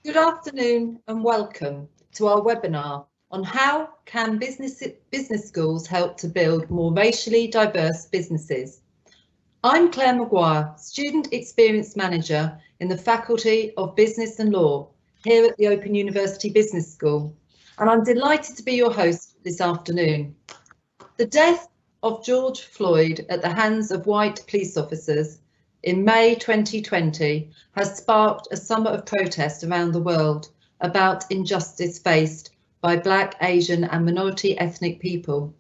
Good afternoon and welcome to our webinar on how can business schools help to build more racially diverse businesses. I'm Claire Maguire, Student Experience Manager in the Faculty of Business and Law here at the Open University Business School, and I'm delighted to be your host this afternoon. The death of George Floyd at the hands of white police officers in May 2020 has sparked a summer of protest around the world about injustice faced by Black, Asian and minority ethnic people.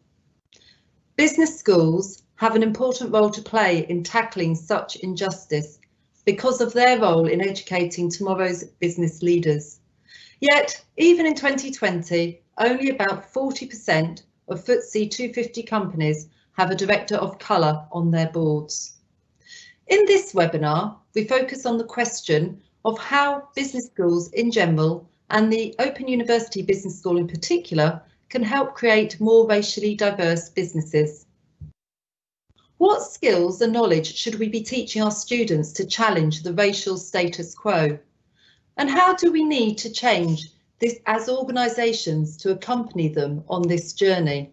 Business schools have an important role to play in tackling such injustice because of their role in educating tomorrow's business leaders. Yet, even in 2020, only about 40% of FTSE 250 companies have a director of colour on their boards. In this webinar, we focus on the question of how business schools in general and the Open University Business School in particular can help create more racially diverse businesses. What skills and knowledge should we be teaching our students to challenge the racial status quo? And how do we need to change this as organisations to accompany them on this journey?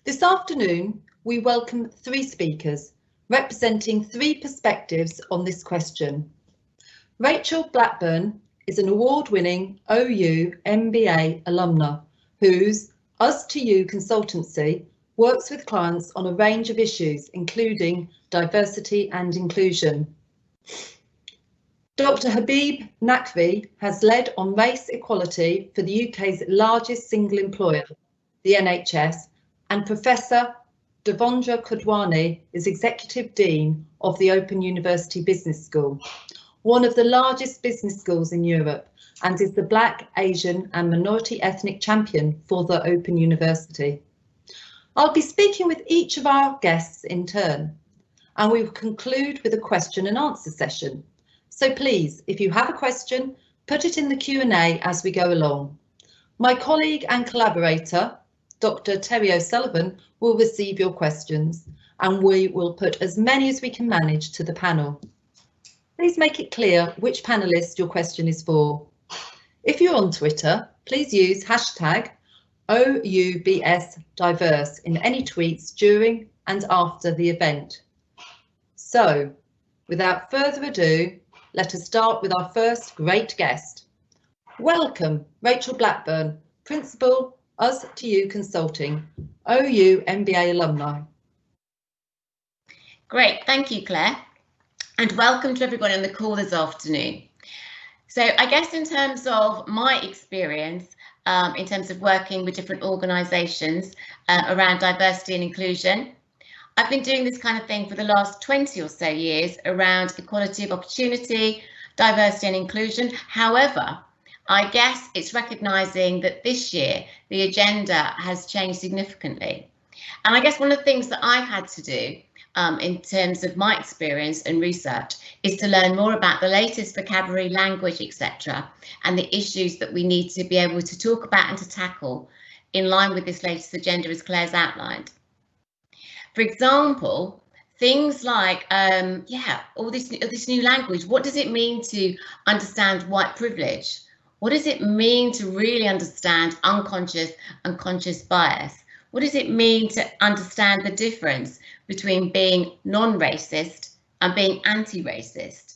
This afternoon, we welcome three speakers representing three perspectives on this question. Rachel Blackburn is an award-winning OU MBA alumna whose Us to You consultancy works with clients on a range of issues, including diversity and inclusion. Dr. Habib Naqvi has led on race equality for the UK's largest single employer, the NHS, and Professor Devendra Kodwani is Executive Dean of the Open University Business School, one of the largest business schools in Europe, and is the Black, Asian and minority ethnic champion for the Open University. I'll be speaking with each of our guests in turn, and we will conclude with a question and answer session. So please, if you have a question, put it in the Q&A as we go along. My colleague and collaborator, Dr. Terry O'Sullivan, will receive your questions and we will put as many as we can manage to the panel. Please make it clear which panellist your question is for. If you're on Twitter, please use hashtag OUBS diverse in any tweets during and after the event. So, without further ado, let us start with our first great guest. Welcome, Rachel Blackburn, Principal, Us to You Consulting, OU MBA alumni. Great, thank you, Claire, and welcome to everyone on the call this afternoon. So I guess in terms of my experience, in terms of working with different organisations around diversity and inclusion, I've been doing this kind of thing for the last 20 or so years around equality of opportunity, diversity and inclusion. However, I guess it's recognising that this year the agenda has changed significantly. And I guess one of the things that I've had to do in terms of my experience and research is to learn more about the latest vocabulary, language, etc., and the issues that we need to be able to talk about and to tackle in line with this latest agenda as Claire's outlined. For example, things like, all this new language. What does it mean to understand white privilege? What does it mean to really understand unconscious and conscious bias? What does it mean to understand the difference between being non-racist and being anti-racist?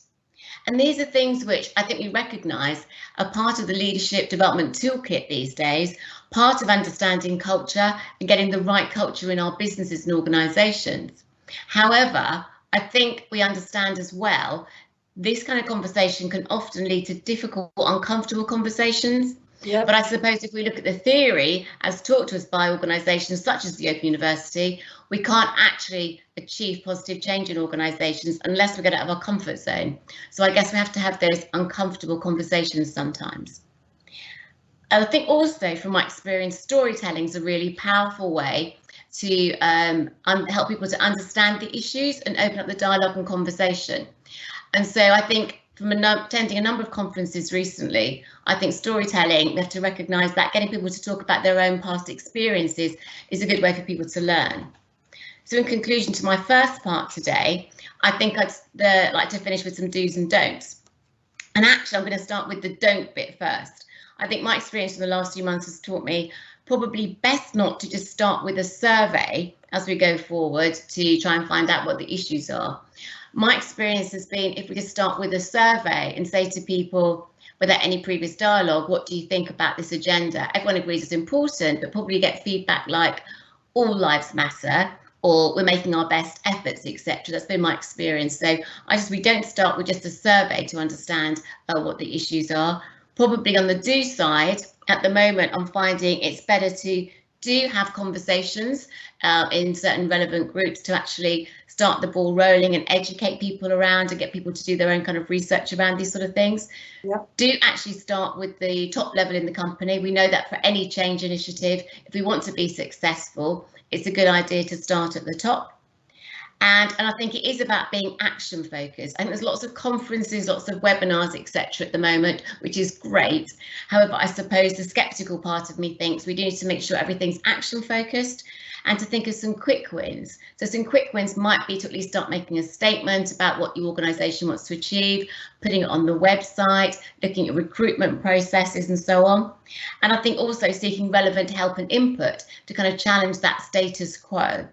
And these are things which I think we recognise are part of the leadership development toolkit these days, part of understanding culture and getting the right culture in our businesses and organisations. However, I think we understand as well this kind of conversation can often lead to difficult, uncomfortable conversations. Yep. But I suppose if we look at the theory as taught to us by organisations such as the Open University, we can't actually achieve positive change in organisations unless we get out of our comfort zone. So I guess we have to have those uncomfortable conversations sometimes. I think also from my experience, storytelling is a really powerful way to help people to understand the issues and open up the dialogue and conversation. And so I think from attending a number of conferences recently, I think storytelling, we have to recognise that getting people to talk about their own past experiences is a good way for people to learn. So in conclusion to my first part today, I think I'd like to finish with some do's and don'ts. And actually, I'm going to start with the don't bit first. I think my experience in the last few months has taught me probably best not to just start with a survey as we go forward to try and find out what the issues are. My experience has been, if we just start with a survey and say to people, without any previous dialogue, what do you think about this agenda? Everyone agrees it's important, but probably get feedback like all lives matter, or we're making our best efforts, etc. That's been my experience. So we don't start with just a survey to understand what the issues are. Probably on the do side, at the moment, I'm finding it's better to have conversations in certain relevant groups to actually start the ball rolling and educate people around and get people to do their own kind of research around these sort of things. Yep. Do actually start with the top level in the company. We know that for any change initiative, if we want to be successful, it's a good idea to start at the top. And I think it is about being action focused. I think there's lots of conferences, lots of webinars, etc. at the moment, which is great. However, I suppose the skeptical part of me thinks we do need to make sure everything's action focused and to think of some quick wins. So some quick wins might be to at least start making a statement about what your organisation wants to achieve, putting it on the website, looking at recruitment processes and so on. And I think also seeking relevant help and input to kind of challenge that status quo.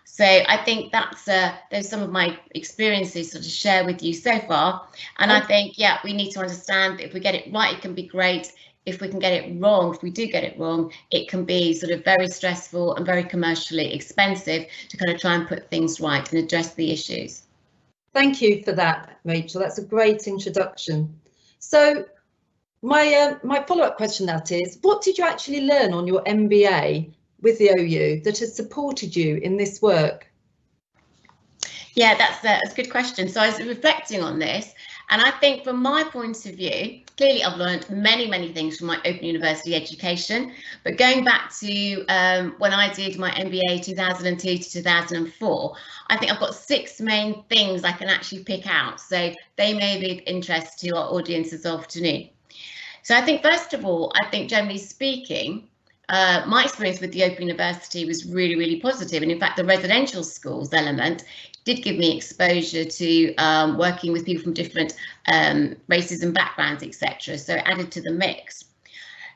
So I think that's those some of my experiences to share with you so far. And I think, yeah, we need to understand that if we get it right, it can be great. If we can get it wrong, if we do get it wrong, it can be sort of very stressful and very commercially expensive to kind of try and put things right and address the issues. Thank you for that, Rachel. That's a great introduction. So my follow-up question that is, what did you actually learn on your MBA with the OU that has supported you in this work? Yeah, that's a good question. So I was reflecting on this, and I think from my point of view, clearly I've learned many things from my Open University education, but going back to when I did my MBA 2002 to 2004, I think I've got 6 main things I can actually pick out. So they may be of interest to our audience this afternoon. So I think, first of all, I think generally speaking, my experience with the Open University was really positive, and in fact the residential schools element did give me exposure to working with people from different races and backgrounds, etc. So added to the mix.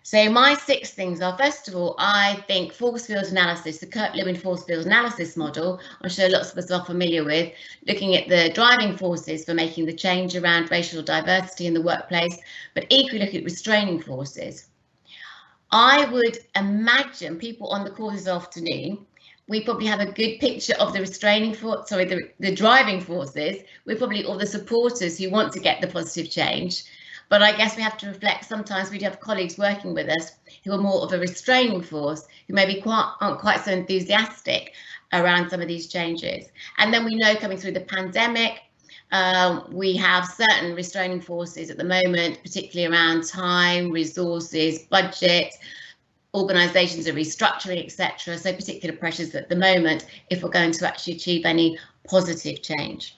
So my 6 things are, first of all, I think force field analysis, the Kirk-Lewin force field analysis model, I'm sure lots of us are familiar with, looking at the driving forces for making the change around racial diversity in the workplace, but equally looking at restraining forces. I would imagine people on the call this afternoon, we probably have a good picture of the restraining force, sorry, the driving forces. We're probably all the supporters who want to get the positive change. But I guess we have to reflect, sometimes we do have colleagues working with us who are more of a restraining force, who maybe aren't quite so enthusiastic around some of these changes. And then we know coming through the pandemic, we have certain restraining forces at the moment, particularly around time, resources, budget, organisations are restructuring, etc. So particular pressures at the moment if we're going to actually achieve any positive change.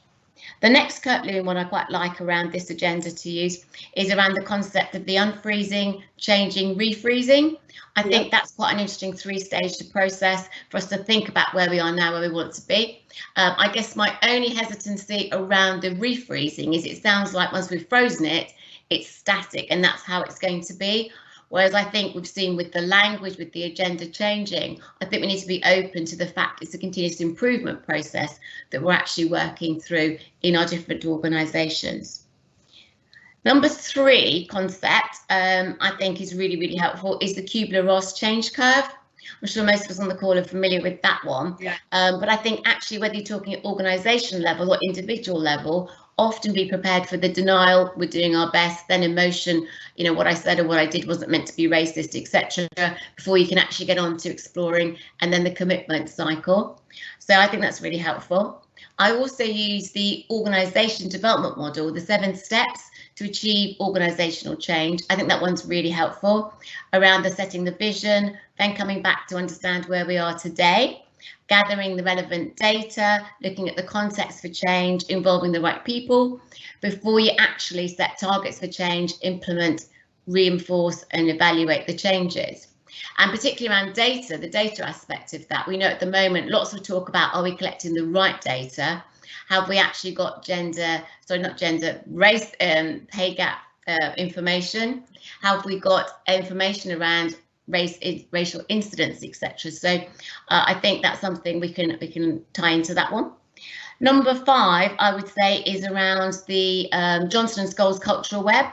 The next Kirk-Lewin one I quite like around this agenda to use is around the concept of the unfreezing, changing, refreezing. I think that's quite an interesting 3-stage process for us to think about where we are now, where we want to be. I guess my only hesitancy around the refreezing is it sounds like once we've frozen it, it's static and that's how it's going to be. Whereas I think we've seen with the language, with the agenda changing, I think we need to be open to the fact it's a continuous improvement process that we're actually working through in our different organisations. Number 3 concept I think is really helpful is the Kubler-Ross change curve. I'm sure most of us on the call are familiar with that one. Yeah. But I think actually whether you're talking at organisation level or individual level, often be prepared for the denial, we're doing our best, then emotion, you know, what I said or what I did wasn't meant to be racist, etc., before you can actually get on to exploring, and then the commitment cycle. So I think that's really helpful. I also use the organisation development model, the 7 steps to achieve organisational change. I think that one's really helpful around the setting the vision, then coming back to understand where we are today, gathering the relevant data, looking at the context for change, involving the right people, before you actually set targets for change, implement, reinforce and evaluate the changes. And particularly around data, the data aspect of that. We know at the moment lots of talk about, are we collecting the right data? Have we actually got race pay gap information? Have we got information around racial incidents, etc.? So I think that's something we can tie into that one. Number 5, I would say, is around the Johnson & Scholes cultural web.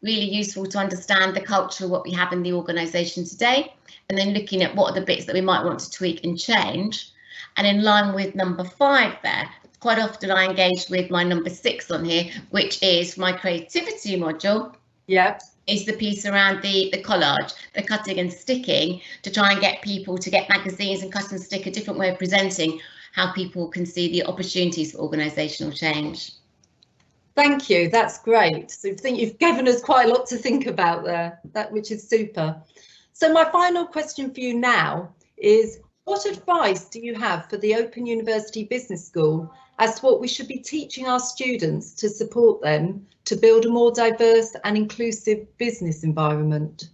Really useful to understand the culture, what we have in the organisation today, and then looking at what are the bits that we might want to tweak and change. And in line with number 5 there, quite often I engage with my number 6 on here, which is my creativity module. Yeah. Is the piece around the collage, the cutting and sticking, to try and get people to get magazines and cut and stick, a different way of presenting how people can see the opportunities for organisational change. Thank you, that's great. So I think you've given us quite a lot to think about there, which is super. So my final question for you now is, what advice do you have for the Open University Business School as to what we should be teaching our students to support them to build a more diverse and inclusive business environment?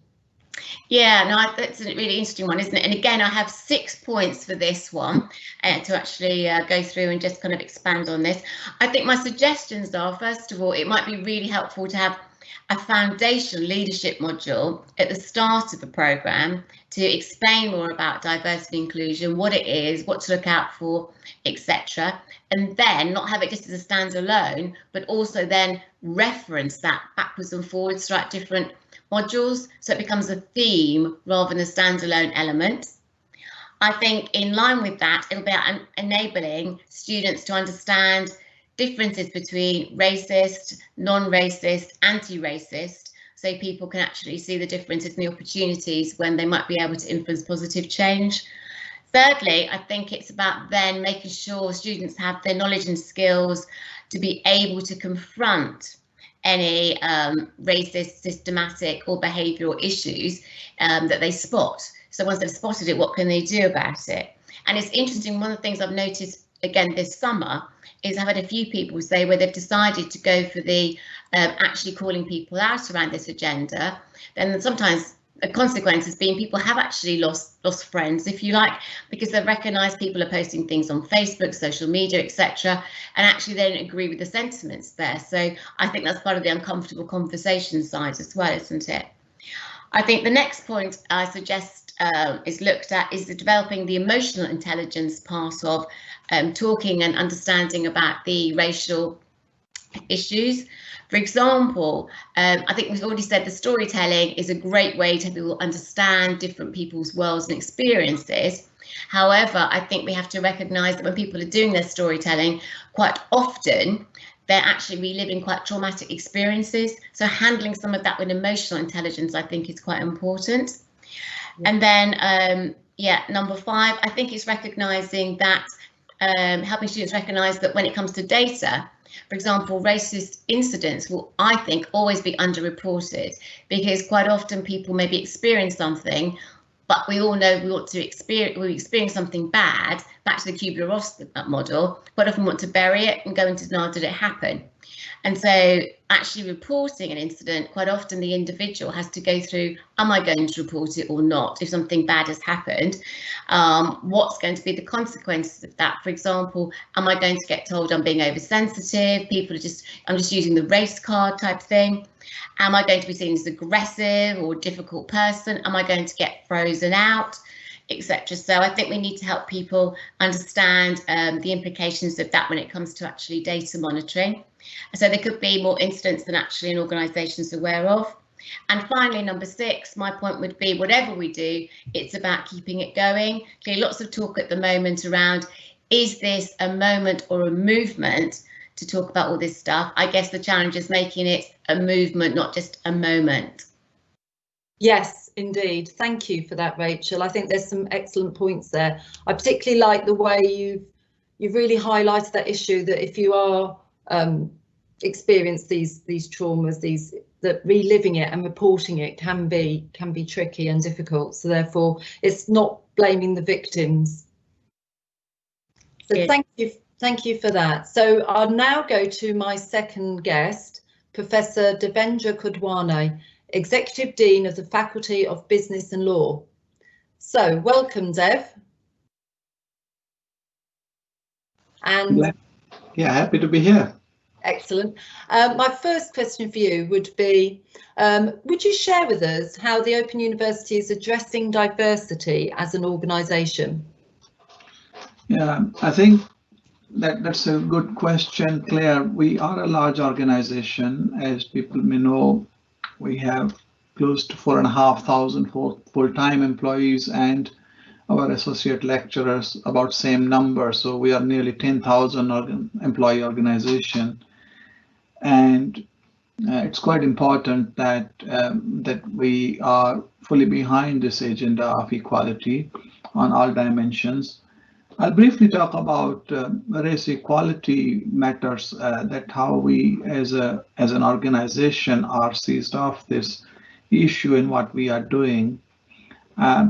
Yeah, no, that's a really interesting one, isn't it? And again, I have 6 points for this one to actually go through and just kind of expand on this. I think my suggestions are, first of all, it might be really helpful to have a foundation leadership module at the start of the programme to explain more about diversity and inclusion, what it is, what to look out for, etc. And then not have it just as a standalone, but also then reference that backwards and forwards throughout different modules, so it becomes a theme rather than a standalone element. I think in line with that, it'll be about enabling students to understand differences between racist, non-racist, anti-racist, so people can actually see the differences and the opportunities when they might be able to influence positive change. Thirdly, I think it's about then making sure students have the knowledge and skills to be able to confront any racist, systematic or behavioural issues that they spot. So once they've spotted it, what can they do about it? And it's interesting, one of the things I've noticed again this summer is I've had a few people say where they've decided to go for the actually calling people out around this agenda, then sometimes a consequence has been people have actually lost friends, if you like, because they've recognised people are posting things on Facebook, social media, etc., and actually they don't agree with the sentiments there. So I think that's part of the uncomfortable conversation side as well, isn't it? I think the next point I suggest is looked at is the developing the emotional intelligence part of talking and understanding about the racial issues. For example, I think we've already said the storytelling is a great way to help people understand different people's worlds and experiences. However, I think we have to recognise that when people are doing their storytelling, quite often they're actually reliving quite traumatic experiences. So handling some of that with emotional intelligence, I think, is quite important. Yeah. And then, number 5, I think it's recognising that helping students recognise that when it comes to data, for example, racist incidents will, I think, always be underreported, because quite often people maybe experience something, but we all know we experience something bad. Back to the Kubler-Ross model, quite often want to bury it and go into denial, did it happen? And so actually reporting an incident, quite often the individual has to go through, am I going to report it or not? If something bad has happened, what's going to be the consequences of that? For example, am I going to get told I'm being oversensitive? People are I'm just using the race card type thing. Am I going to be seen as aggressive or difficult person? Am I going to get frozen out, etc.? So I think we need to help people understand the implications of that when it comes to actually data monitoring. So there could be more incidents than actually an organisation is aware of. And finally, number 6, my point would be, whatever we do, it's about keeping it going. Okay, lots of talk at the moment around, is this a moment or a movement to talk about all this stuff? I guess the challenge is making it a movement, not just a moment. Yes, indeed. Thank you for that, Rachel. I think there's some excellent points there. I particularly like the way you've really highlighted that issue, that if you are experience these traumas, that reliving it and reporting it can be tricky and difficult. So therefore, it's not blaming the victims. So yeah. Thank you for that. So I'll now go to my second guest, Professor Devendra Kodwani, Executive Dean of the Faculty of Business and Law. So welcome, Dev. And yeah, happy to be here. Excellent. My first question for you would be, would you share with us how the Open University is addressing diversity as an organisation? Yeah, I think that's a good question, Claire. We are a large organisation. As people may know, we have close to 4,500 full-time employees and our associate lecturers about same number. So we are nearly 10,000 employee organization. And it's quite important that that we are fully behind this agenda of equality on all dimensions. I'll briefly talk about race equality matters, that how we as an organization are seized off this issue and what we are doing.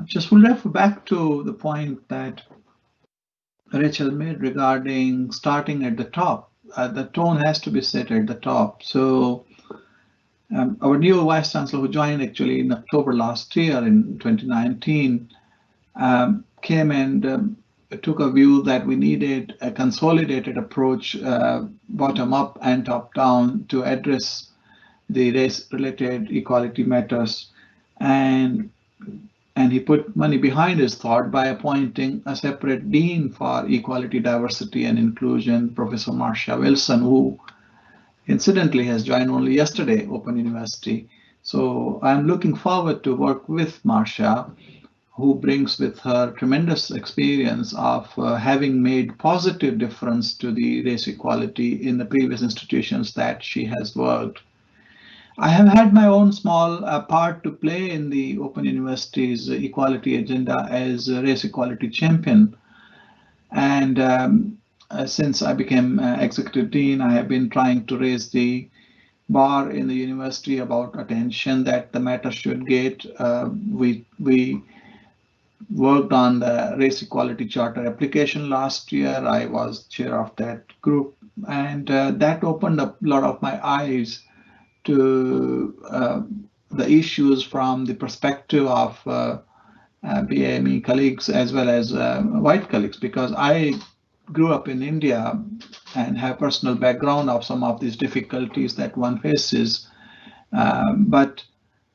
Just will refer back to the point that Rachel made regarding starting at the top. The tone has to be set at the top. So our new Vice Chancellor, who joined actually in October last year in 2019, came and took a view that we needed a consolidated approach, bottom up and top down, to address the race-related equality matters. And he put money behind his thought by appointing a separate dean for equality, diversity, and inclusion, Professor Marcia Wilson, who incidentally has joined only yesterday, Open University. So I'm looking forward to work with Marcia, who brings with her tremendous experience of having made positive difference to the race equality in the previous institutions that she has worked. I have had my own small part to play in the Open University's equality agenda as a race equality champion. And since I became executive dean, I have been trying to raise the bar in the university about attention that the matter should get. We worked on the race equality charter application last year. I was chair of that group, and that opened up a lot of my eyes to the issues from the perspective of BAME colleagues as well as white colleagues, because I grew up in India and have personal background of some of these difficulties that one faces. But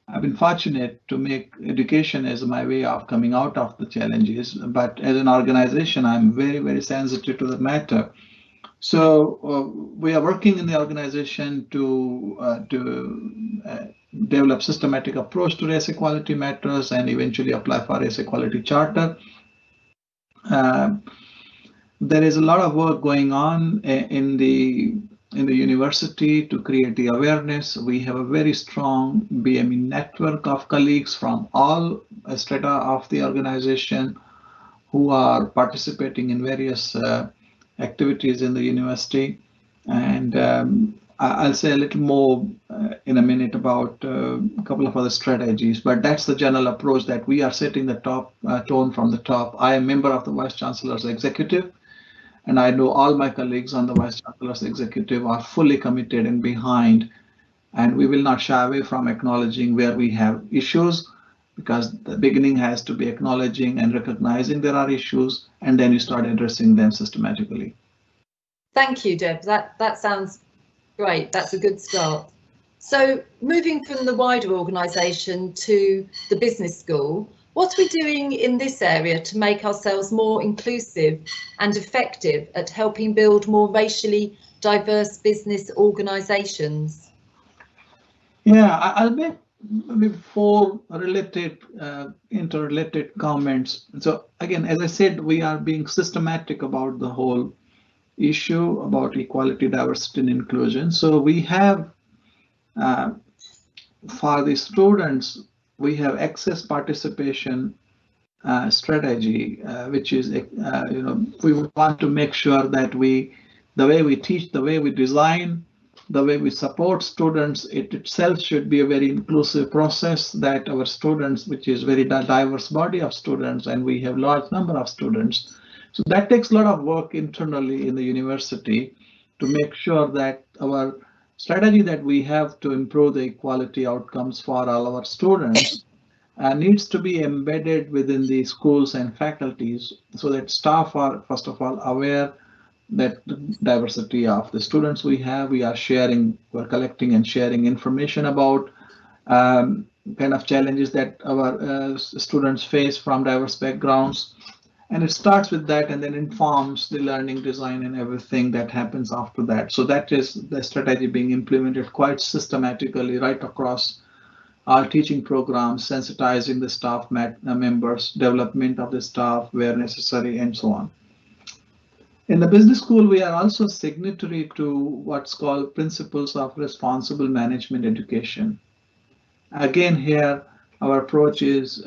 I've been fortunate to make education as my way of coming out of the challenges. But as an organization, I'm very, very sensitive to the matter. So we are working in the organization to develop systematic approach to race equality matters and eventually apply for race equality charter. There is a lot of work going on in the university to create the awareness. We have a very strong BME network of colleagues from all strata of the organization who are participating in various activities in the university. And I'll say a little more in a minute about a couple of other strategies, but that's the general approach that we are setting the top tone from the top. I am a member of the Vice Chancellor's Executive, and I know all my colleagues on the Vice Chancellor's Executive are fully committed and behind, and we will not shy away from acknowledging where we have issues, because the beginning has to be acknowledging and recognizing there are issues, and then you start addressing them systematically. Thank you, Deb. That sounds great. That's a good start. So moving from the wider organisation to the business school, what are we doing in this area to make ourselves more inclusive and effective at helping build more racially diverse business organisations? Yeah, I'll make maybe four related, interrelated comments. So again, as I said, we are being systematic about the whole issue about equality, diversity, and inclusion. So we have, for the students, we have access participation strategy, which is, we want to make sure that the way we teach, the way we design, the way we support students, it itself should be a very inclusive process, that our students, which is very diverse body of students, and we have large number of students. So that takes a lot of work internally in the university to make sure that our strategy that we have to improve the equality outcomes for all our students needs to be embedded within the schools and faculties so that staff are, first of all, aware that the diversity of the students we have, we are sharing, we're collecting and sharing information about kind of challenges that our students face from diverse backgrounds. And it starts with that and then informs the learning design and everything that happens after that. So that is the strategy being implemented quite systematically right across our teaching programs, sensitizing the staff members, development of the staff where necessary, and so on. In the business school, we are also signatory to what's called Principles of Responsible Management Education. Again, here, our approach is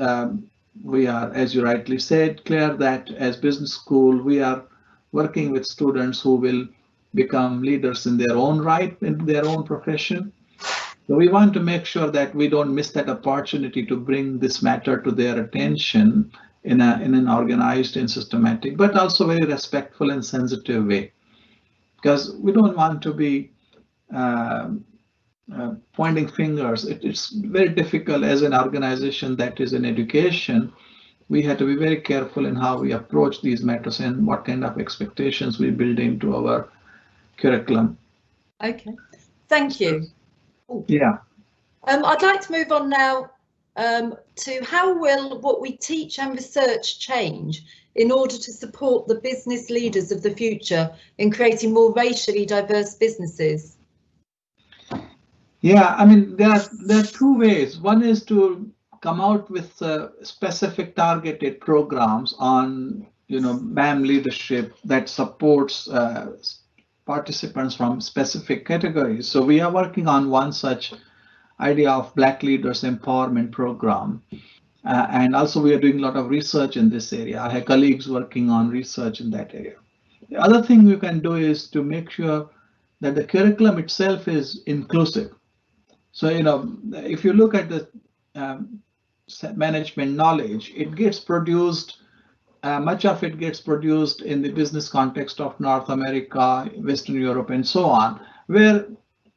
we are, as you rightly said, Claire, that as business school, we are working with students who will become leaders in their own right, in their own profession. So we want to make sure that we don't miss that opportunity to bring this matter to their attention in an organized and systematic, but also very respectful and sensitive way. Because we don't want to be pointing fingers. It's very difficult as an organization that is in education. We have to be very careful in how we approach these matters and what kind of expectations we build into our curriculum. Okay, thank you. Ooh. Yeah. I'd like to move on now to how will what we teach and research change in order to support the business leaders of the future in creating more racially diverse businesses? Yeah, I mean, there are two ways. One is to come out with specific targeted programs on, BAM leadership that supports participants from specific categories. So we are working on one such idea of Black Leaders Empowerment Program. And also we are doing a lot of research in this area. I have colleagues working on research in that area. The other thing you can do is to make sure that the curriculum itself is inclusive. So, if you look at the management knowledge, it gets produced, much of it gets produced in the business context of North America, Western Europe, and so on, where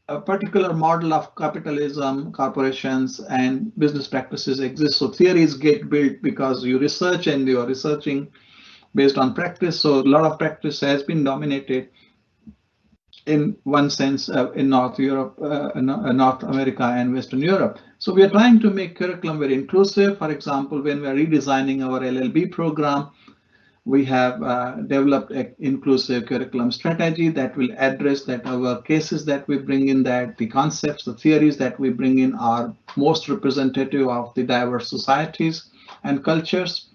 a particular model of capitalism, corporations, and business practices exist. So theories get built because you research and you are researching based on practice. So a lot of practice has been dominated in one sense in North Europe, North America and Western Europe. So we are trying to make curriculum very inclusive. For example, when we are redesigning our LLB program, we have developed an inclusive curriculum strategy that will address that our cases that we bring in, that the concepts, the theories that we bring in are most representative of the diverse societies and cultures.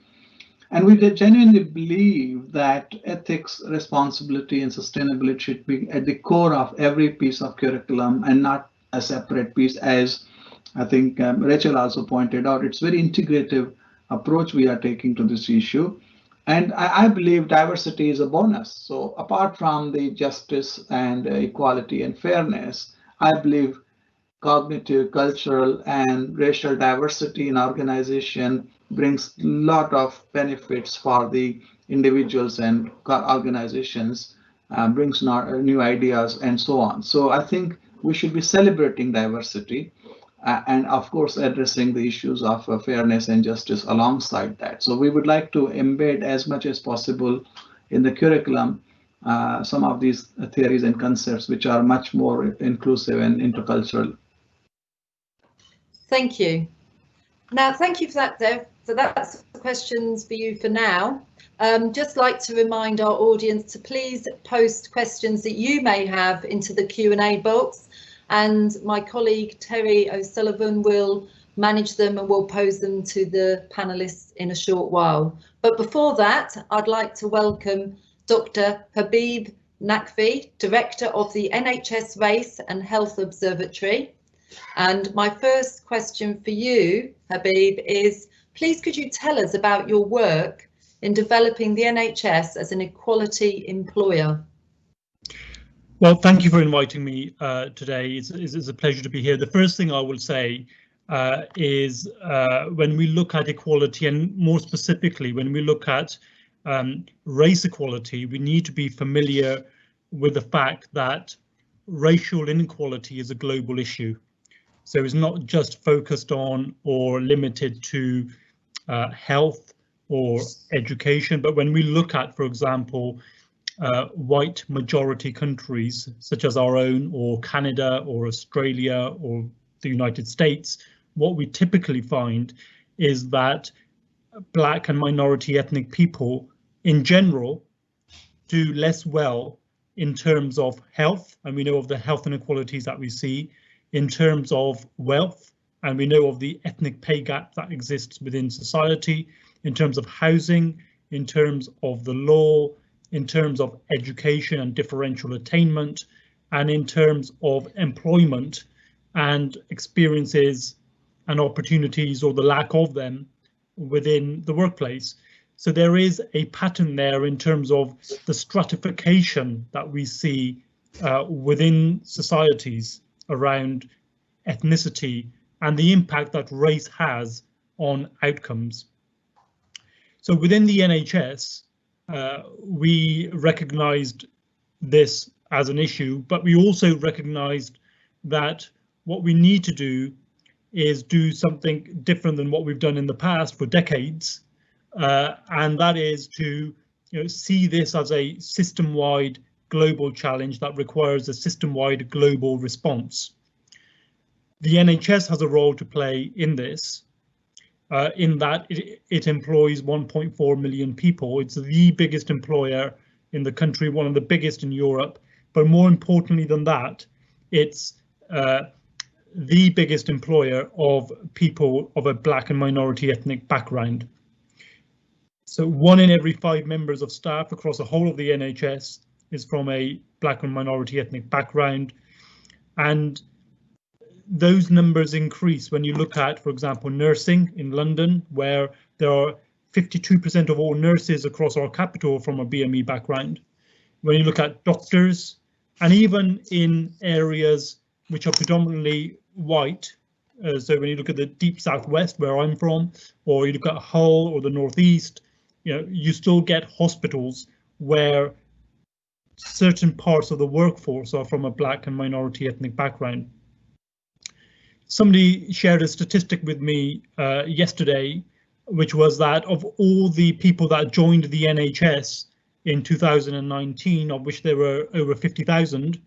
And we genuinely believe that ethics, responsibility, and sustainability should be at the core of every piece of curriculum and not a separate piece, as I think Rachel also pointed out. It's a very integrative approach we are taking to this issue. And I believe diversity is a bonus. So apart from the justice and equality and fairness, I believe cognitive, cultural, and racial diversity in organization brings a lot of benefits for the individuals and organizations, brings new ideas and so on. So I think we should be celebrating diversity and of course addressing the issues of fairness and justice alongside that. So we would like to embed as much as possible in the curriculum some of these theories and concepts which are much more inclusive and intercultural. Thank you. Now, thank you for that, Dev. So that's the questions for you for now. Just like to remind our audience to please post questions that you may have into the Q&A box, and my colleague Terry O'Sullivan will manage them and will pose them to the panelists in a short while. But before that, I'd like to welcome Dr. Habib Naqvi, Director of the NHS Race and Health Observatory. And my first question for you, Habib, is please could you tell us about your work in developing the NHS as an equality employer? Well, thank you for inviting me today. It's a pleasure to be here. The first thing I will say is when we look at equality, and more specifically when we look at race equality, we need to be familiar with the fact that racial inequality is a global issue. So it's not just focused on or limited to health or education, but when we look at, for example, white majority countries such as our own, or Canada, or Australia, or the United States, what we typically find is that Black and minority ethnic people in general do less well in terms of health, and we know of the health inequalities that we see, in terms of wealth, and we know of the ethnic pay gap that exists within society, in terms of housing, in terms of the law, in terms of education and differential attainment, and in terms of employment and experiences and opportunities, or the lack of them, within the workplace. So there is a pattern there in terms of the stratification that we see within societies around ethnicity and the impact that race has on outcomes. So within the NHS, we recognised this as an issue, but we also recognised that what we need to do is do something different than what we've done in the past for decades, and that is to see this as a system-wide global challenge that requires a system-wide global response. The NHS has a role to play in this, in that it employs 1.4 million people. It's the biggest employer in the country, one of the biggest in Europe, but more importantly than that, it's the biggest employer of people of a Black and minority ethnic background. So 1 in every 5 members of staff across the whole of the NHS is from a Black and minority ethnic background, and those numbers increase when you look at, for example, nursing in London, where there are 52% of all nurses across our capital from a BME background. When you look at doctors, and even in areas which are predominantly white, so when you look at the deep southwest where I'm from, or you look at Hull or the northeast, you still get hospitals where certain parts of the workforce are from a Black and minority ethnic background. Somebody shared a statistic with me yesterday, which was that of all the people that joined the NHS in 2019, of which there were over 50,000,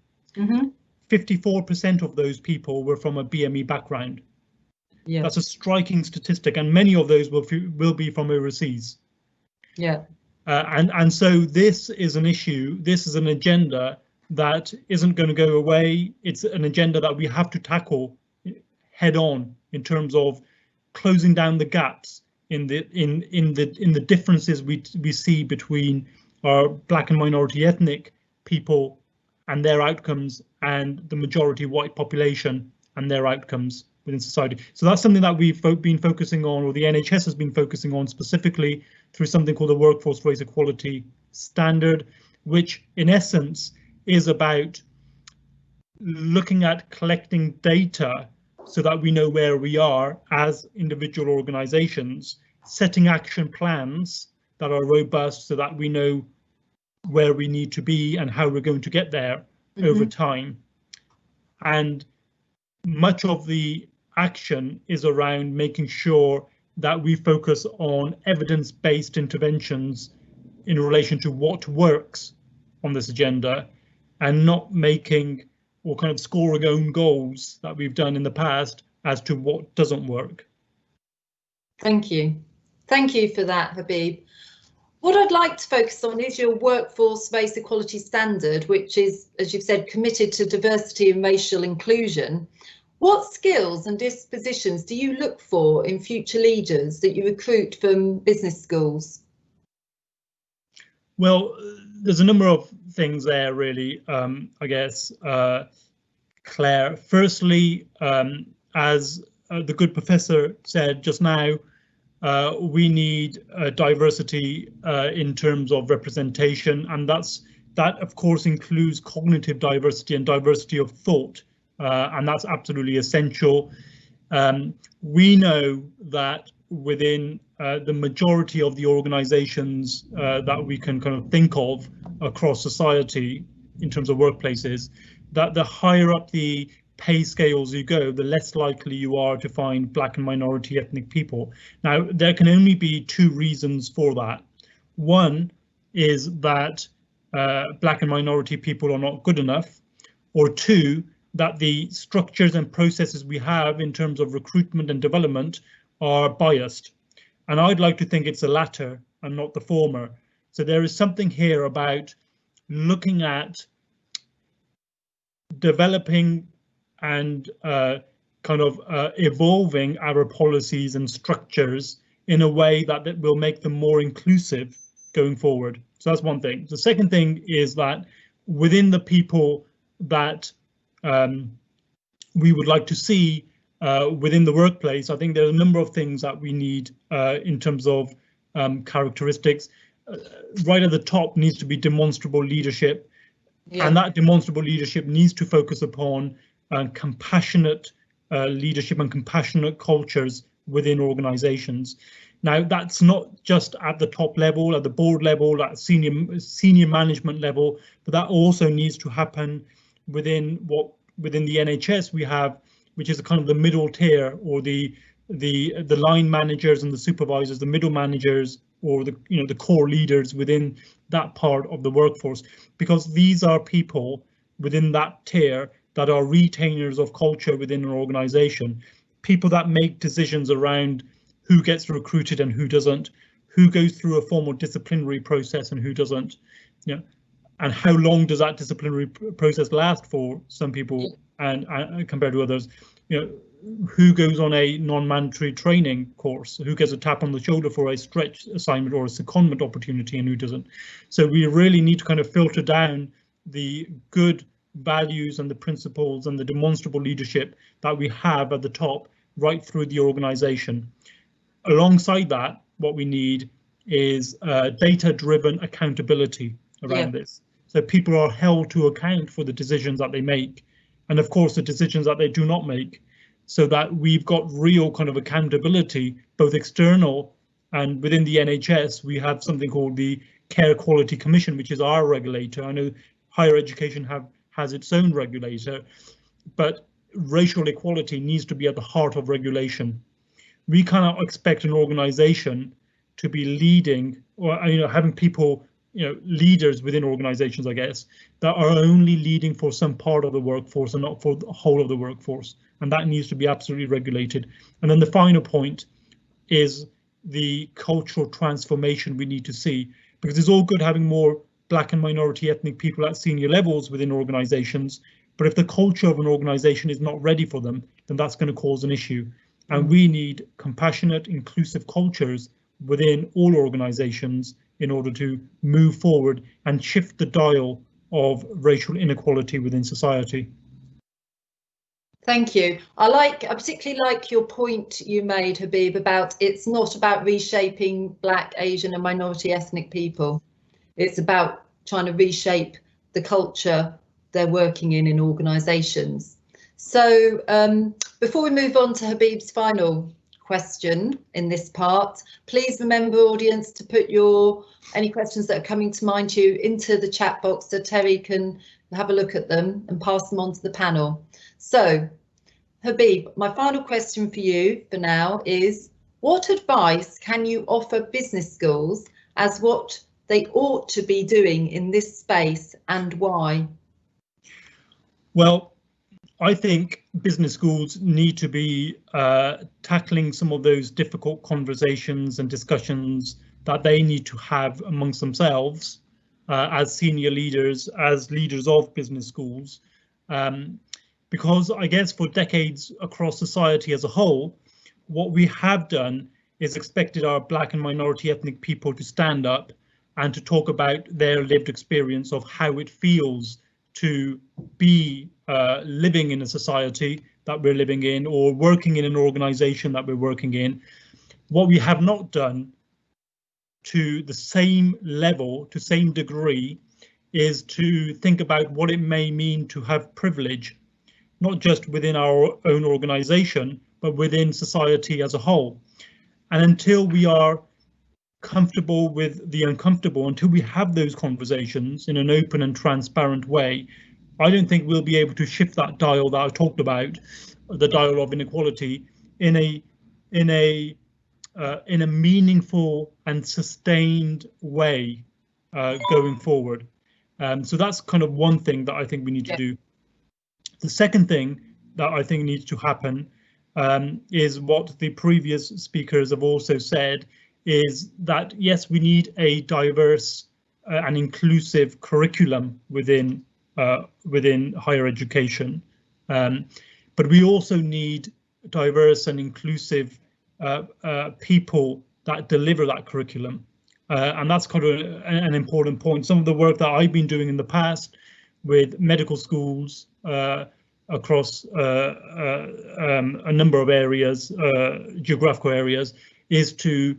54% of those people were from a BME background. Yeah. That's a striking statistic, and many of those will be from overseas. Yeah. And so this is an issue, this is an agenda that isn't going to go away. It's an agenda that we have to tackle head on in terms of closing down the gaps in the differences we see between our Black and minority ethnic people and their outcomes, and the majority white population and their outcomes within society. So that's something that we've been focusing on, or the NHS has been focusing on specifically through something called the Workforce Race Equality Standard, which in essence is about looking at collecting data so that we know where we are as individual organisations, setting action plans that are robust so that we know where we need to be and how we're going to get there over time. And much of the action is around making sure that we focus on evidence-based interventions in relation to what works on this agenda, and not making or kind of scoring own goals that we've done in the past as to what doesn't work. Thank you. Thank you for that, Habib. What I'd like to focus on is your Workforce Race Equality Standard, which is, as you've said, committed to diversity and racial inclusion. What skills and dispositions do you look for in future leaders that you recruit from business schools? Well, there's a number of things there, really, I guess, Claire. Firstly, as the good professor said just now, we need diversity in terms of representation, and that of course includes cognitive diversity and diversity of thought, and that's absolutely essential. We know that within the majority of the organisations that we can kind of think of across society in terms of workplaces, that the higher up the pay scales you go, the less likely you are to find Black and minority ethnic people. Now, there can only be two reasons for that. One is that Black and minority people are not good enough, or two, that the structures and processes we have in terms of recruitment and development are biased. And I'd like to think it's the latter and not the former. So there is something here about looking at developing and evolving our policies and structures in a way that will make them more inclusive going forward. So that's one thing. The second thing is that within the people that we would like to see within the workplace, I think there are a number of things that we need in terms of characteristics. Right at the top needs to be demonstrable leadership. Yeah. And that demonstrable leadership needs to focus upon compassionate leadership and compassionate cultures within organizations. Now, that's not just at the top level, at the board level, at senior management level, but that also needs to happen within the NHS we have, which is kind of the middle tier, or the line managers and the supervisors, the middle managers, or the core leaders within that part of the workforce, because these are people within that tier that are retainers of culture within an organization, people that make decisions around who gets recruited and who doesn't, who goes through a formal disciplinary process and who doesn't, and how long does that disciplinary process last for some people and compared to others, who goes on a non-mandatory training course, who gets a tap on the shoulder for a stretch assignment or a secondment opportunity and who doesn't. So we really need to kind of filter down the good values and the principles and the demonstrable leadership that we have at the top right through the organization. Alongside that, what we need is data-driven accountability around this. So people are held to account for the decisions that they make, and of course the decisions that they do not make, so that we've got real kind of accountability, both external and within the NHS. We have something called the Care Quality Commission, which is our regulator. I know higher education has its own regulator, but racial equality needs to be at the heart of regulation. We cannot expect an organization to be leading, or having people, leaders within organizations, I guess, that are only leading for some part of the workforce and not for the whole of the workforce. And that needs to be absolutely regulated. And then the final point is the cultural transformation we need to see, because it's all good having more Black and minority ethnic people at senior levels within organizations, but if the culture of an organization is not ready for them, then that's going to cause an issue. And we need compassionate, inclusive cultures within all organizations in order to move forward and shift the dial of racial inequality within society. Thank you. I particularly like your point you made, Habib, about it's not about reshaping Black, Asian and minority ethnic people. It's about trying to reshape the culture they're working in organisations. So before we move on to Habib's final question in this part, please remember, audience, to put any questions that are coming to mind to you into the chat box so Terry can have a look at them and pass them on to the panel. So, Habib, my final question for you for now is, what advice can you offer business schools as what they ought to be doing in this space and why? Well, I think business schools need to be tackling some of those difficult conversations and discussions that they need to have amongst themselves as senior leaders, as leaders of business schools. Because I guess for decades across society as a whole, what we have done is expected our Black and minority ethnic people to stand up and to talk about their lived experience of how it feels to be living in a society that we're living in, or working in an organization that we're working in. What we have not done to the same level, to same degree, is to think about what it may mean to have privilege, not just within our own organization, but within society as a whole. And until we are comfortable with the uncomfortable, until we have those conversations in an open and transparent way, I don't think we'll be able to shift that dial that I talked about, the dial of inequality, in a meaningful and sustained way going forward. So that's kind of one thing that I think we need to do. The second thing that I think needs to happen is what the previous speakers have also said, is that yes, we need a diverse and inclusive curriculum within higher education, but we also need diverse and inclusive people that deliver that curriculum, and that's kind of an important point. Some of the work that I've been doing in the past with medical schools across a number of areas, geographical areas, is to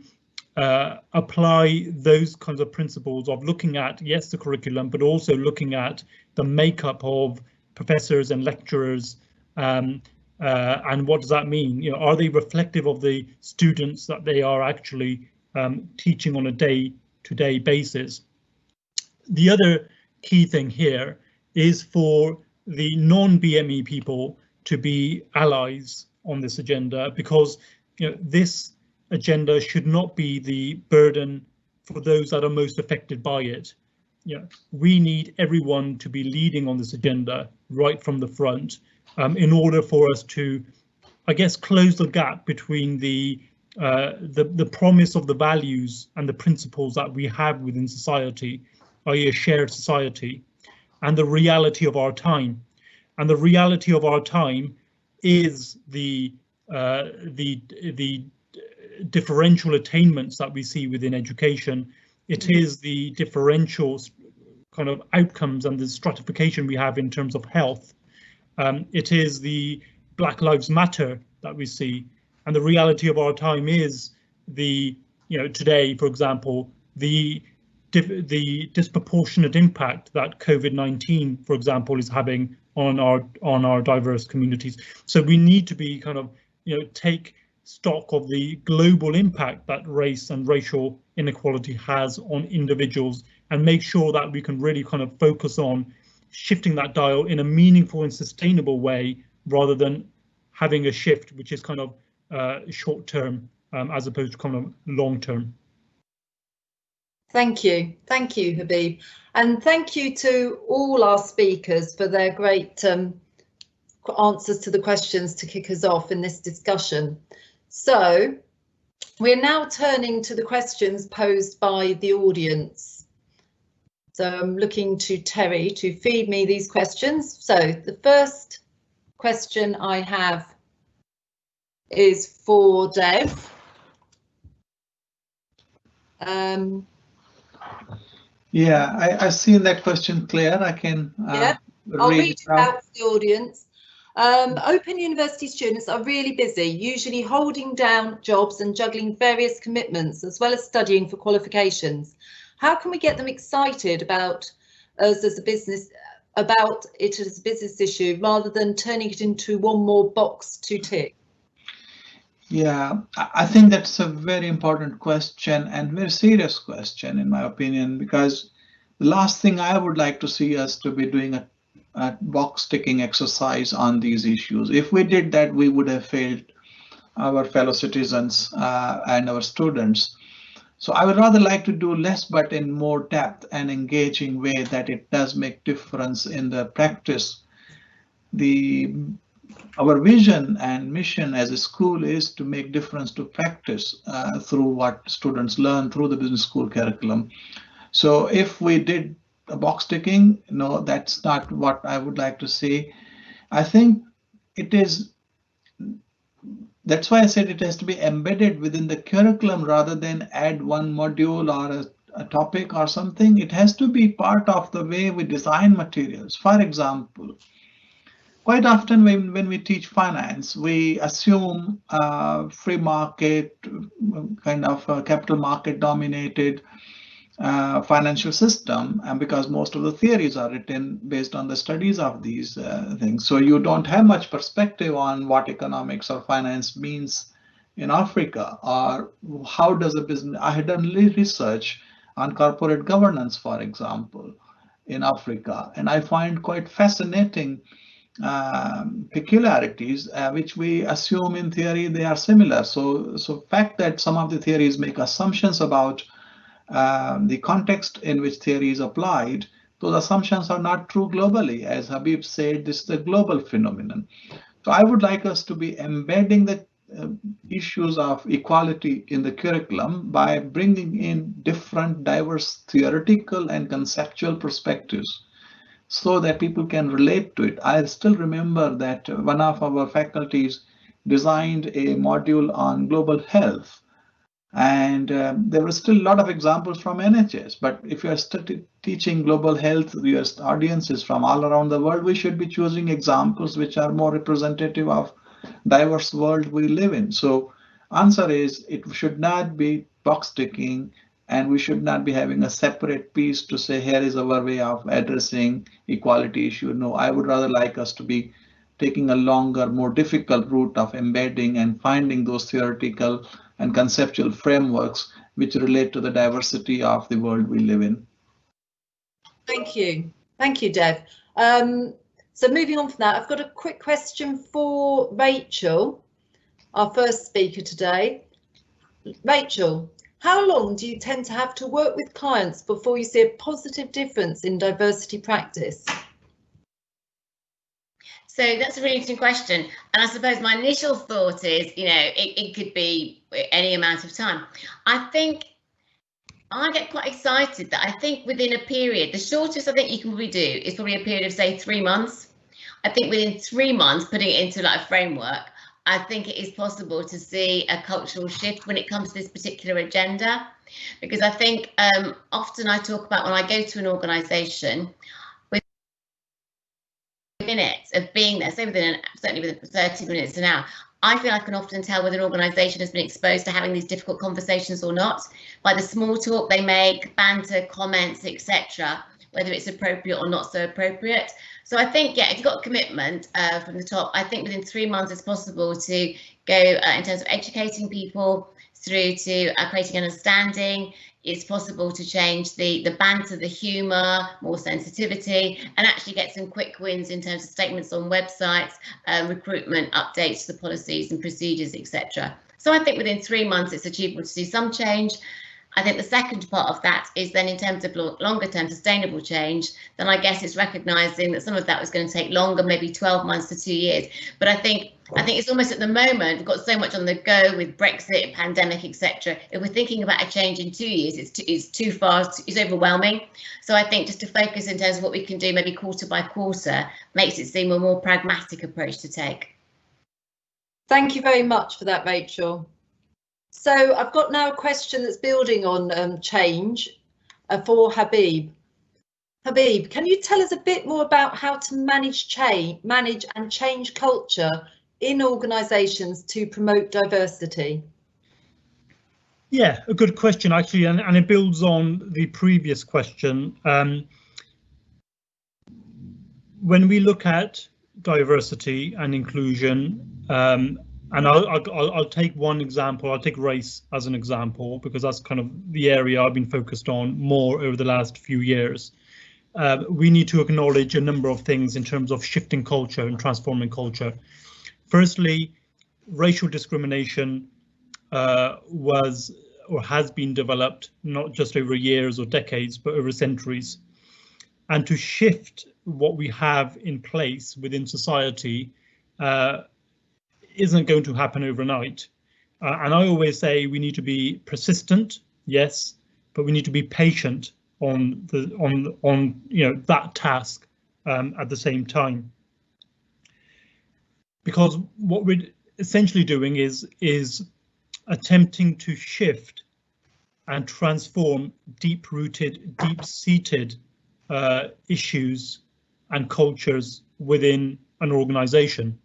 apply those kinds of principles of looking at, yes, the curriculum, but also looking at the makeup of professors and lecturers, and what does that mean? You know, are they reflective of the students that they are actually teaching on a day-to-day basis? The other key thing here is for the non-BME people to be allies on this agenda, because this agenda should not be the burden for those that are most affected by it. We need everyone to be leading on this agenda right from the front, in order for us to, I guess, close the gap between the promise of the values and the principles that we have within society, i.e. a shared society, and the reality of our time. And the reality of our time is the differential attainments that we see within education. It is the differential kind of outcomes and the stratification we have in terms of health. It is the Black Lives Matter that we see, and the reality of our time is the, today, for example, the disproportionate impact that COVID-19, for example, is having on our diverse communities. So we need to be kind of, take stock of the global impact that race and racial inequality has on individuals, and make sure that we can really kind of focus on shifting that dial in a meaningful and sustainable way, rather than having a shift which is kind of short term as opposed to kind of long term. Thank you, Habib, and thank you to all our speakers for their great answers to the questions to kick us off in this discussion. So we're now turning to the questions posed by the audience. So I'm looking to Terry to feed me these questions. So the first question I have is for Dev. Yeah, I've seen that question, Claire. I can I'll read it out to the audience. Open university students are really busy, usually holding down jobs and juggling various commitments, as well as studying for qualifications. How can we get them excited about us as a business, about it as a business issue, rather than turning it into one more box to tick? Yeah, I think that's a very important question and very serious question, in my opinion, because the last thing I would like to see us to be doing a box ticking exercise on these issues. If we did that, we would have failed our fellow citizens and our students. So I would rather like to do less, but in more depth and engaging way that it does make difference in the practice. Our vision and mission as a school is to make difference to practice through what students learn through the business school curriculum. So if we did a box ticking, no, that's not what I would like to see. I think it is, that's why I said it has to be embedded within the curriculum rather than add one module or a topic or something. It has to be part of the way we design materials. For example, quite often when we teach finance, we assume free market, kind of capital market dominated financial system, and because most of the theories are written based on the studies of these things. So you don't have much perspective on what economics or finance means in Africa, or how does a business, I had done research on corporate governance, for example. in Africa. And I find quite fascinating peculiarities which we assume in theory they are similar. So fact that some of the theories make assumptions about the context in which theory is applied, those assumptions are not true globally. As Habib said, this is a global phenomenon. So I would like us to be embedding the issues of equality in the curriculum by bringing in different diverse theoretical and conceptual perspectives so that people can relate to it. I still remember that one of our faculties designed a module on global health, and there were still a lot of examples from NHS. But if you are teaching global health, your audience is from all around the world, we should be choosing examples which are more representative of diverse world we live in. So answer is it should not be box ticking, and we should not be having a separate piece to say here is our way of addressing equality issue. No, I would rather like us to be taking a longer, more difficult route of embedding and finding those theoretical and conceptual frameworks which relate to the diversity of the world we live in. Thank you, Dev. So moving on from that, I've got a quick question for Rachel, our first speaker today. Rachel, how long do you tend to have to work with clients before you see a positive difference in diversity practice? So that's a really interesting question. And I suppose my initial thought is, it could be any amount of time. I think I get quite excited that I think within a period, the shortest I think you can probably do is probably a period of say 3 months. I think within 3 months, putting it into like a framework, I think it is possible to see a cultural shift when it comes to this particular agenda. Because I think often I talk about when I go to an organisation, minutes of being there, say certainly within 30 minutes an hour, I feel I can often tell whether an organisation has been exposed to having these difficult conversations or not by the small talk they make, banter, comments, etc., whether it's appropriate or not so appropriate. So I think, yeah, if you've got a commitment from the top, I think within 3 months it's possible to go in terms of educating people through to creating understanding. It's possible to change the banter, the humour, more sensitivity, and actually get some quick wins in terms of statements on websites, recruitment updates to the policies and procedures, etc. So I think within 3 months it's achievable to see some change. I think the second part of that is then in terms of longer term sustainable change, then I guess it's recognising that some of that was going to take longer, maybe 12 months to 2 years. But I think it's almost at the moment, we've got so much on the go with Brexit, pandemic, etc. If we're thinking about a change in 2 years, it's too fast, it's overwhelming. So I think just to focus in terms of what we can do maybe quarter by quarter makes it seem a more pragmatic approach to take. Thank you very much for that, Rachel. So I've got now a question that's building on change for Habib. Habib, can you tell us a bit more about how to manage and change culture in organisations to promote diversity? Yeah, a good question actually, and it builds on the previous question. When we look at diversity and inclusion, and I'll take one example. I'll take race as an example because that's kind of the area I've been focused on more over the last few years. We need to acknowledge a number of things in terms of shifting culture and transforming culture. Firstly, racial discrimination was or has been developed not just over years or decades, but over centuries. And to shift what we have in place within society isn't going to happen overnight. And I always say we need to be persistent, yes, but we need to be patient on that task at the same time. Because what we're essentially doing is attempting to shift and transform deep-rooted, deep-seated issues and cultures within an organisation.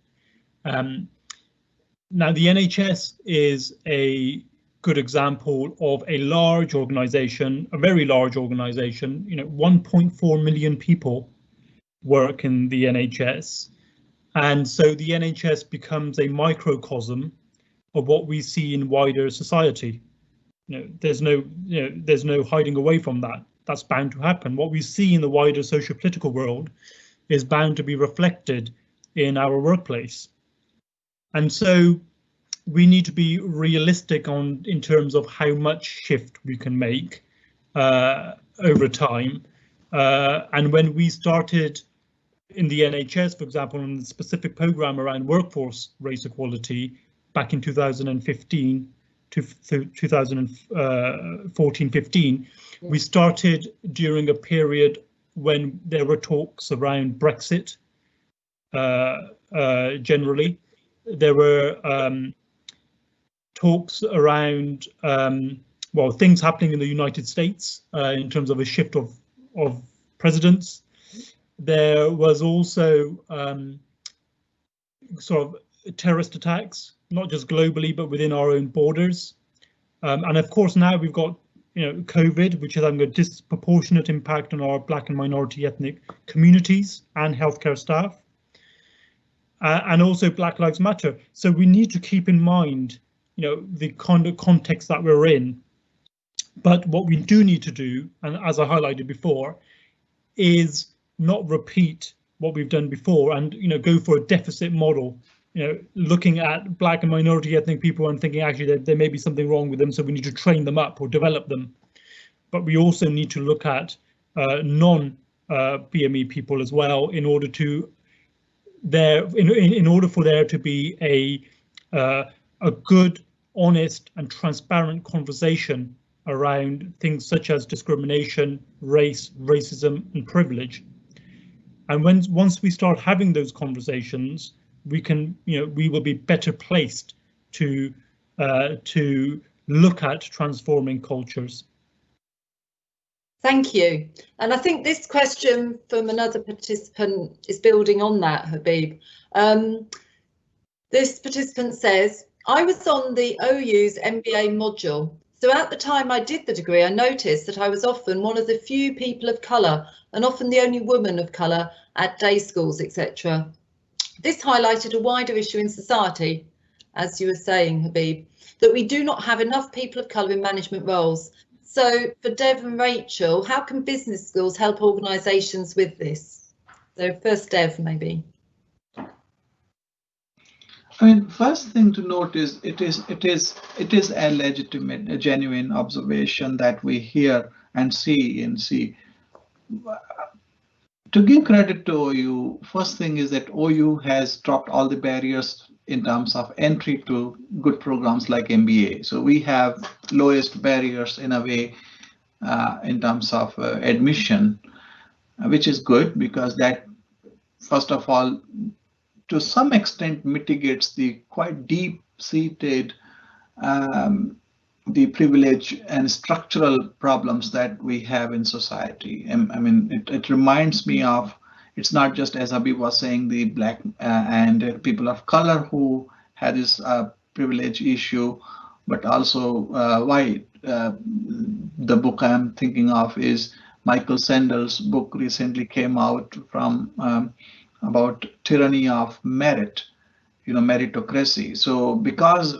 Now, the NHS is a good example of a large organisation, a very large organisation. 1.4 million people work in the NHS, and so the NHS becomes a microcosm of what we see in wider society. There's no hiding away from that. that's bound to happen. What we see in the wider socio-political world is bound to be reflected in our workplace. And so we need to be realistic in terms of how much shift we can make over time. And when we started in the NHS, for example, on the specific programme around workforce race equality back in 2015 to 2014-15, we started during a period when there were talks around Brexit. Generally, there were talks around well, things happening in the United States in terms of a shift of presidents. There was also sort of terrorist attacks, not just globally, but within our own borders. And of course, now we've got COVID, which is having a disproportionate impact on our Black and minority ethnic communities and healthcare staff. And also Black Lives Matter. So we need to keep in mind, the kind of context that we're in. But what we do need to do, and as I highlighted before, is not repeat what we've done before and go for a deficit model, looking at Black and minority ethnic people and thinking actually there may be something wrong with them, so we need to train them up or develop them. But we also need to look at non-BME people as well in order to in order for there to be a good, honest and transparent conversation around things such as discrimination, race, racism and privilege. And once we start having those conversations, we can, we will be better placed to look at transforming cultures. Thank you. And I think this question from another participant is building on that, Habib. This participant says, I was on the OU's MBA module. So at the time I did the degree, I noticed that I was often one of the few people of colour and often the only woman of colour at day schools, etc. This highlighted a wider issue in society, as you were saying, Habib, that we do not have enough people of colour in management roles. So for Dev and Rachel, how can business schools help organisations with this? So first Dev, maybe. I mean, first thing to note is it is a legitimate, a genuine observation that we hear and see To give credit to OU, first thing is that OU has dropped all the barriers in terms of entry to good programs like MBA. So we have lowest barriers in a way in terms of admission, which is good because that, first of all, to some extent mitigates the quite deep-seated the privilege and structural problems that we have in society. I mean, it reminds me of, it's not just, as Habib was saying, the Black and people of color who had this privilege issue, but also white. The book I'm thinking of is Michael Sandel's book recently came out from about tyranny of merit, meritocracy. So because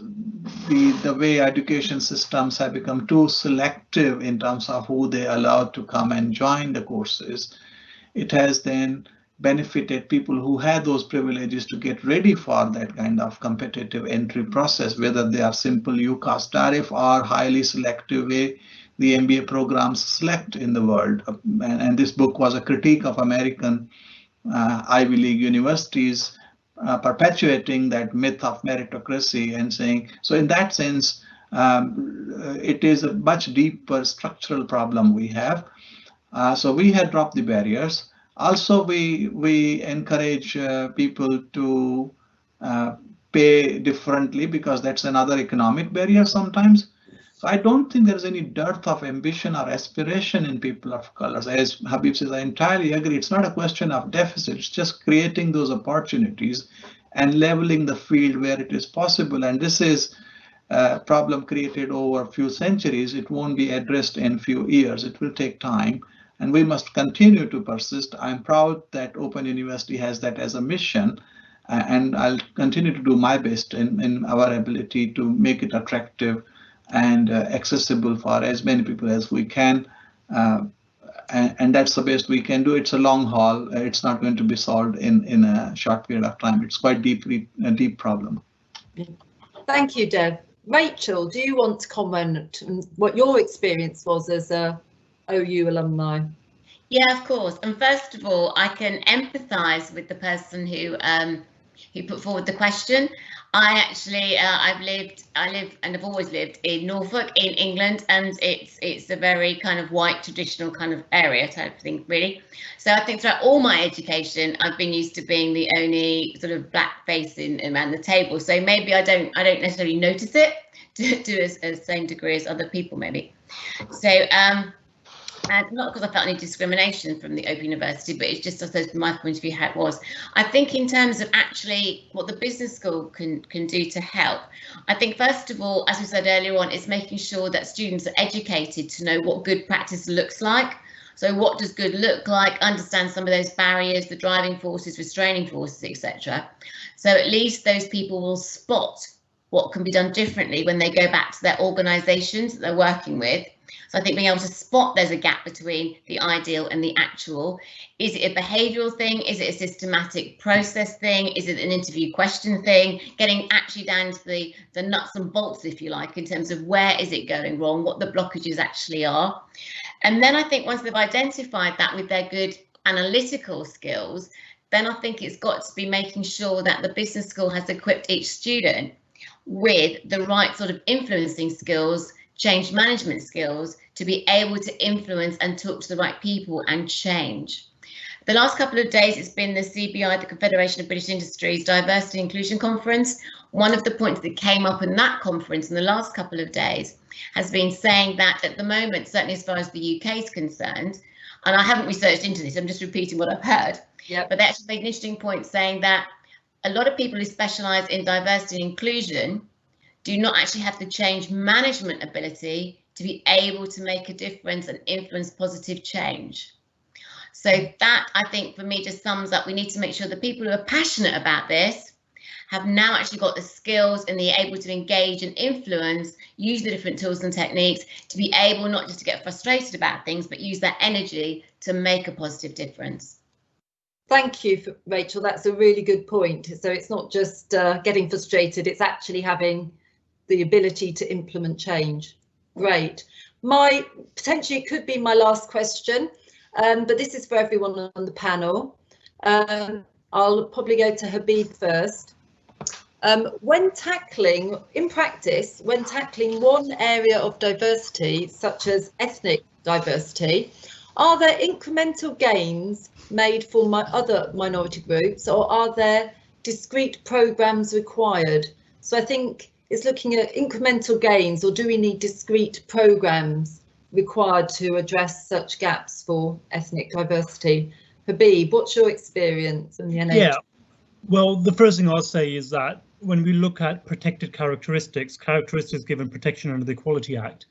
the way education systems have become too selective in terms of who they allow to come and join the courses, it has then benefited people who had those privileges to get ready for that kind of competitive entry process, whether they are simple UCAS tariff or highly selective way the MBA programs select in the world. And this book was a critique of American Ivy League universities perpetuating that myth of meritocracy and saying, so in that sense, it is a much deeper structural problem we have. So we had dropped the barriers. Also, we encourage people to pay differently because that's another economic barrier sometimes. So I don't think there's any dearth of ambition or aspiration in people of color. As Habib says, I entirely agree. It's not a question of deficit. It's just creating those opportunities and leveling the field where it is possible. And this is a problem created over a few centuries. It won't be addressed in a few years. It will take time. And we must continue to persist. I'm proud that Open University has that as a mission. And I'll continue to do my best in our ability to make it attractive and accessible for as many people as we can and that's the best we can do. It's a long haul. It's not going to be solved in a short period of time. It's quite a deep problem. Thank you, Dev. Rachel, do you want to comment on what your experience was as a OU alumni? Yeah, of course. And first of all, I can empathise with the person who put forward the question. I actually, I live and have always lived in Norfolk in England, and it's a very kind of white traditional kind of area type thing, really. So I think throughout all my education, I've been used to being the only sort of black face around the table. So maybe I don't necessarily notice it to the same degree as other people, maybe. So and not because I felt any discrimination from the Open University, but it's just, I suppose, from my point of view, how it was. I think in terms of actually what the business school can do to help, I think first of all, as we said earlier on, it's making sure that students are educated to know what good practice looks like. So what does good look like? Understand some of those barriers, the driving forces, restraining forces, etc. So at least those people will spot what can be done differently when they go back to their organisations that they're working with. So I think being able to spot there's a gap between the ideal and the actual. Is it a behavioural thing? Is it a systematic process thing? Is it an interview question thing? Getting actually down to the nuts and bolts, if you like, in terms of where is it going wrong, what the blockages actually are. And then I think once they've identified that with their good analytical skills, then I think it's got to be making sure that the business school has equipped each student with the right sort of influencing skills, change management skills, to be able to influence and talk to the right people and change. The last couple of days, it's been the CBI, the Confederation of British Industries Diversity Inclusion Conference. One of the points that came up in that conference in the last couple of days has been saying that at the moment, certainly as far as the UK is concerned, and I haven't researched into this, I'm just repeating what I've heard, but they actually made an interesting point saying that a lot of people who specialise in diversity and inclusion do not actually have the change management ability to be able to make a difference and influence positive change. So that, I think, for me, just sums up, we need to make sure that people who are passionate about this have now actually got the skills and they're able to engage and influence, use the different tools and techniques to be able not just to get frustrated about things, but use that energy to make a positive difference. Thank you, Rachel. That's a really good point. So it's not just getting frustrated, it's actually having the ability to implement change. Great. Potentially it could be my last question, but this is for everyone on the panel. I'll probably go to Habib first. When tackling one area of diversity, such as ethnic diversity, are there incremental gains made for other minority groups, or are there discrete programmes required? So I think it's looking at incremental gains, or do we need discrete programmes required to address such gaps for ethnic diversity? Habib, what's your experience in the NHS? Yeah, well, the first thing I'll say is that when we look at protected characteristics given protection under the Equality Act,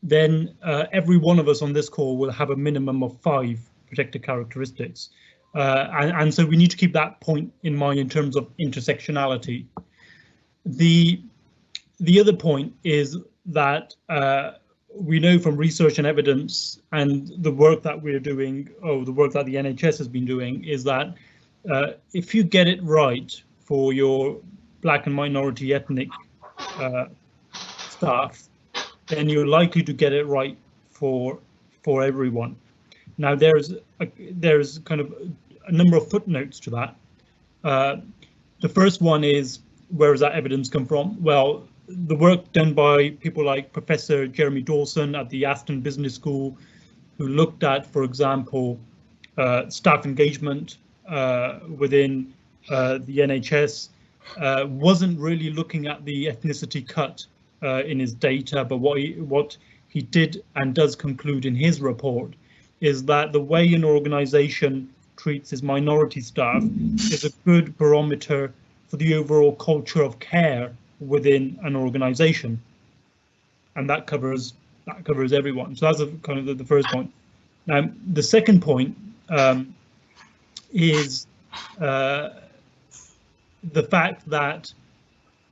then every one of us on this call will have a minimum of 5 protected characteristics. And so we need to keep that point in mind in terms of intersectionality. The other point is that we know from research and evidence and the work that we're doing, the work that the NHS has been doing, is that if you get it right for your black and minority ethnic staff, then you're likely to get it right for everyone. Now there's kind of a number of footnotes to that. The first one is, where does that evidence come from? Well, the work done by people like Professor Jeremy Dawson at the Aston Business School, who looked at, for example, staff engagement within the NHS, wasn't really looking at the ethnicity cut in his data, but what he did and does conclude in his report is that the way an organisation treats its minority staff is a good barometer for the overall culture of care within an organisation, and that covers everyone. So that's kind of the first point. Now, the second point is the fact that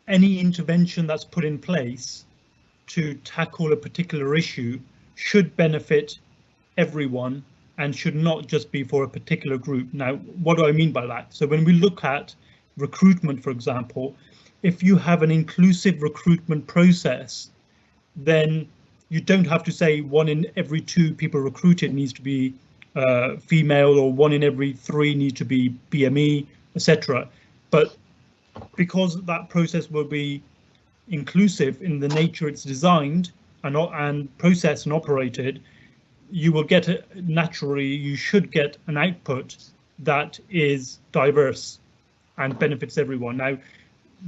any intervention that's put in place to tackle a particular issue should benefit everyone and should not just be for a particular group. Now, what do I mean by that? So when we look at recruitment, for example, if you have an inclusive recruitment process, then you don't have to say 1 in every 2 people recruited needs to be female, or 1 in every 3 needs to be BME, etc. But because that process will be inclusive in the nature it's designed and processed and operated, you will get naturally, you should get an output that is diverse and benefits everyone. Now,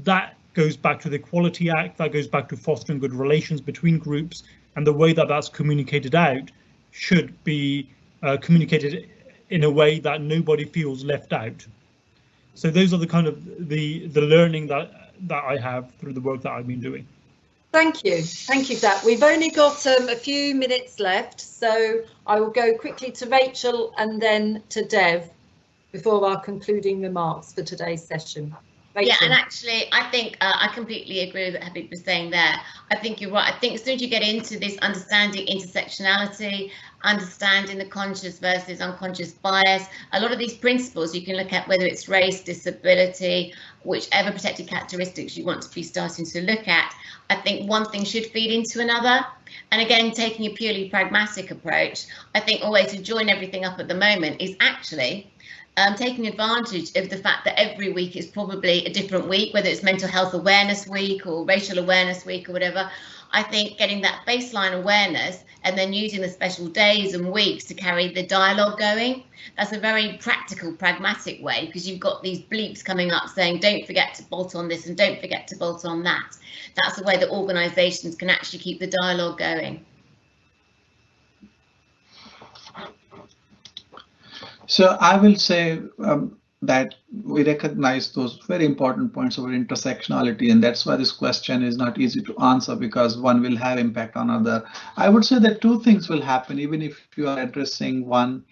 that goes back to the Equality Act, that goes back to fostering good relations between groups, and the way that that's communicated out should be communicated in a way that nobody feels left out. So those are the kind of the learning that I have through the work that I've been doing. Thank you for that. We've only got a few minutes left, so I will go quickly to Rachel and then to Dev before our concluding remarks for today's session. Rachel. Yeah, and actually, I think I completely agree with what Habib was saying there. I think you're right. I think as soon as you get into this understanding intersectionality, understanding the conscious versus unconscious bias, a lot of these principles you can look at, whether it's race, disability, whichever protected characteristics you want to be starting to look at. I think one thing should feed into another. And again, taking a purely pragmatic approach, I think a way to join everything up at the moment is actually taking advantage of the fact that every week is probably a different week, whether it's Mental Health Awareness Week or Racial Awareness Week or whatever. I think getting that baseline awareness and then using the special days and weeks to carry the dialogue going, that's a very practical, pragmatic way, because you've got these bleeps coming up saying, don't forget to bolt on this and don't forget to bolt on that. That's the way that organisations can actually keep the dialogue going. So I will say that we recognize those very important points about intersectionality, and that's why this question is not easy to answer, because one will have impact on other. I would say that 2 things will happen, even if you are addressing one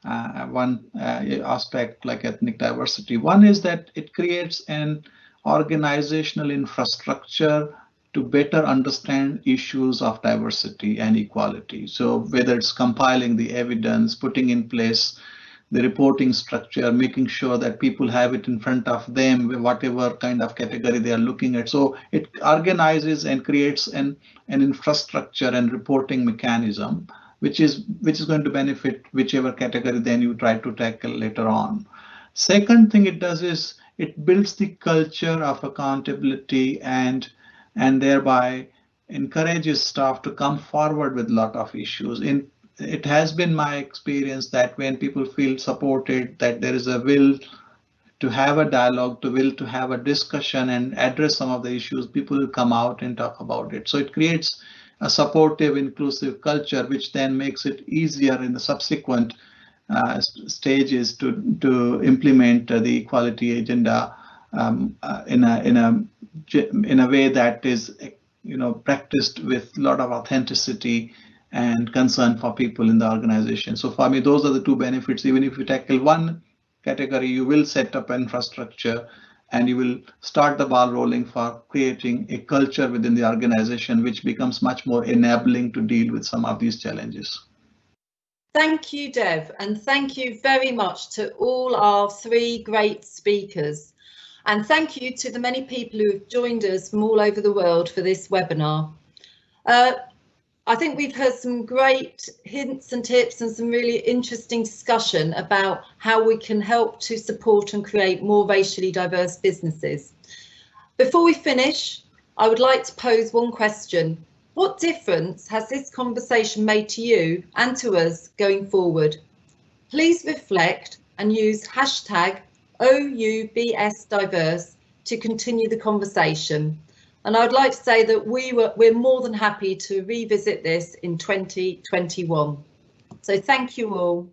aspect like ethnic diversity. One is that it creates an organizational infrastructure to better understand issues of diversity and equality. So whether it's compiling the evidence, putting in place the reporting structure, making sure that people have it in front of them, whatever kind of category they are looking at. So it organizes and creates an infrastructure and reporting mechanism, which is going to benefit whichever category then you try to tackle later on. Second thing it does is it builds the culture of accountability and thereby encourages staff to come forward with a lot of issues. It has been my experience that when people feel supported, that there is a will to have a dialogue, to have a discussion and address some of the issues, people will come out and talk about it. So it creates a supportive, inclusive culture, which then makes it easier in the subsequent stages to implement the equality agenda in a way that is, practiced with a lot of authenticity and concern for people in the organization. So for me, those are the 2 benefits. Even if you tackle one category, you will set up infrastructure and you will start the ball rolling for creating a culture within the organization, which becomes much more enabling to deal with some of these challenges. Thank you, Dev, and thank you very much to all our 3 great speakers. And thank you to the many people who have joined us from all over the world for this webinar. I think we've heard some great hints and tips and some really interesting discussion about how we can help to support and create more racially diverse businesses. Before we finish, I would like to pose one question. What difference has this conversation made to you and to us going forward? Please reflect and use hashtag OUBS diverse to continue the conversation. And I'd like to say that we're more than happy to revisit this in 2021. So thank you all.